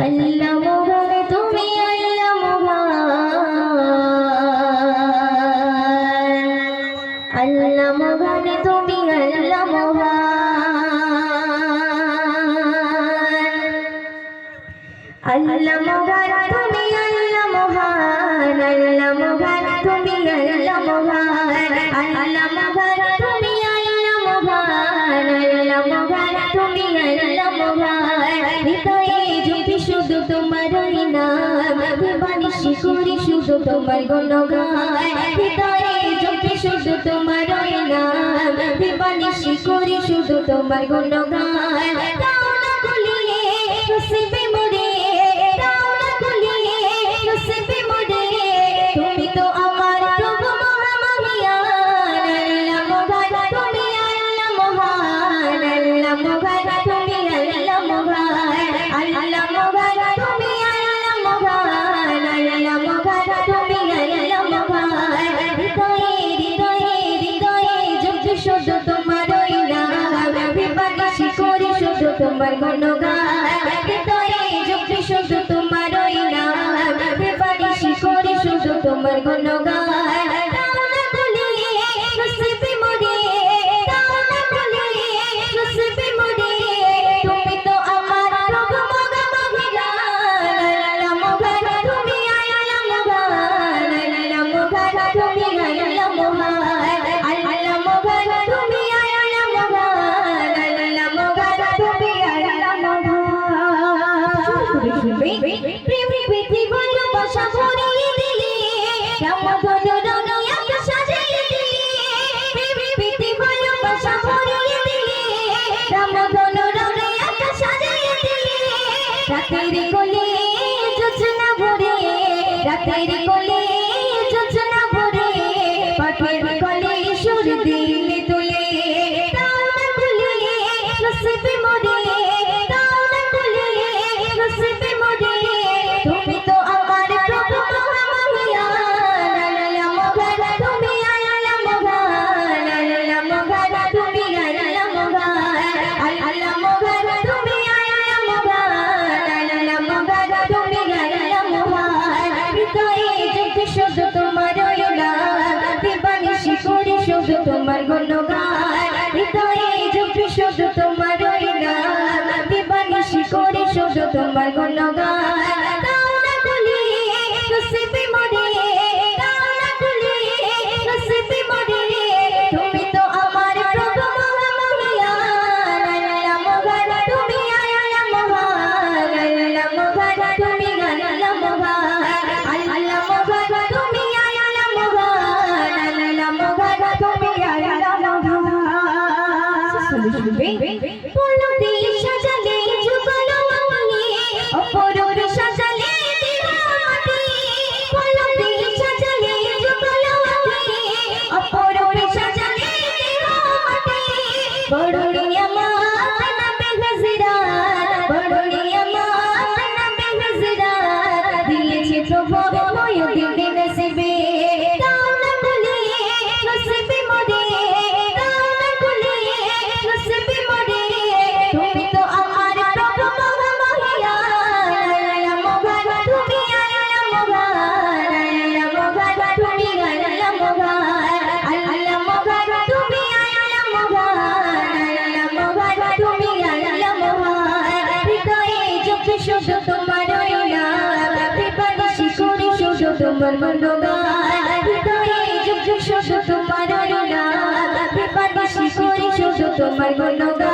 আল্লাহ মহান তুমি আল্লাহ মহান, আল্লাহ মহান তুমি আল্লাহ মহান, আল্লাহ মহান তুমি আল্লাহ মহান, আল্লাহ মহান তুমি আল্লাহ মহান, আল্লাহ মহান তুমি আল্লাহ মহান, আল্লাহ মহান তুমি আল্লাহ মহান। হৃদয়ে যদি শুধু তোমার নাম, বানিশি করি শুধু তোমার গুণগান। হৃদয়ে যদি শুধু তোমার নাম, বানিশি করি শুধু তোমার গুণগান। দাও না গলিয়ে নসিবে মোরে, দাও না গলিয়ে নসিবে মোরে, তুমি তো আমার প্রভু মহামহিয়ান। আল্লাহ মহান তুমি আল্লাহ মহান, আল্লাহ মহান তুমি আল্লাহ মহান, আল্লাহ মহান তুমি আল্লাহ মহান, আল্লাহ মহান তুমি আল্লাহ মহান। হৃদয়ে হৃদয়ে হৃদয়ে যদি শুধু তোমার নাম, বানিশি করি শুধু তোমার গুণগান। হৃদয়ে যদি শুধু তোমার নাম, বানিশি করি শুধু তোমার গুণগান। দাও না গলিয়ে নসিবে মোরে, দাও না গলিয়ে নসিবে মোরে, তুমি তো আমার প্রভু মহামহিয়ান। আল্লাহ মহান তুমি আল্লাহ মহান, আল্লাহ মহান তুমি আল্লাহ মহান, আল্লাহ মহান তুমি আল্লাহ মহান, আল্লাহ মহান তুমি আল্লাহ মহান। প্রেম প্রীতি ভালোবাসা ভরিয়ে দিলে, রামধনু রঙে আকাশ সাজিয়ে দিলে। প্রেম প্রীতি ভালোবাসা ভরিয়ে দিলে, রামধনু রঙে আকাশ সাজিয়ে দিলে। রাতের কোলে যোজনা ভরে, রাতের কোলে যোজনা ভরে, পাখির কোলে সুর দিলে তুলে। দাও না গলিয়ে নসিবে মোরে, দাও না গলিয়ে নসিবে মোরে, তুমি তো আমার প্রভু মহামহিয়ান। আল্লাহ মহান তুমি আল্লাহ মহান, আল্লাহ মহান তুমি আল্লাহ মহান, আল্লাহ মহান তুমি আল্লাহ মহান, আল্লাহ মহান তুমি আল্লাহ মহান। হৃদয়ে যদি শুধু তোমার নাম, বানিশি করি শুধু তোমার গুণগান। হৃদয়ে যদি শুধু তোমার নাম, বানিশি করি শুধু তোমার গুণগান। দাও না গলিয়ে নসিবে মোরে, দাও না গলিয়ে নসিবে মোরে, তুমি তো আমার প্রভু মহামহিয়ান। আল্লাহ মহান তুমি আল্লাহ মহান, আল্লাহ মহান তুমি আল্লাহ মহান, আল্লাহ মহান তুমি আল্লাহ মহান, আল্লাহ মহান তুমি আল্লাহ মহান। বলো দিয়ে সাজালে যুগল মাটি, অপরূপ সাজালে দিবামাটি। বলো দিয়ে সাজালে যুগল মাটি, অপরূপ সাজালে দিবামাটি। বড়ই আমার নবী হযরত, বড়ই আমার নবী হযরত, দিয়েছে প্রভু ময়ূরীর নসিবে। দাও না গলিয়ে নসিবে মোরে, দাও না গলিয়ে নসিবে মোরে, তুমি তো আমার প্রভু মহামহিয়ান। আল্লাহ মহান তুমি আল্লাহ মহান, আল্লাহ মহান তুমি আল্লাহ মহান, আল্লাহ মহান তুমি আল্লাহ মহান, আল্লাহ মহান তুমি আল্লাহ মহান। হৃদয়ে যদি শুধু তোমার নাম, বানিশি করি শুধু তোমার গুণগান। হৃদয়ে যদি শুধু তোমার নাম, বানিশি করি শুধু তোমার গুণগান।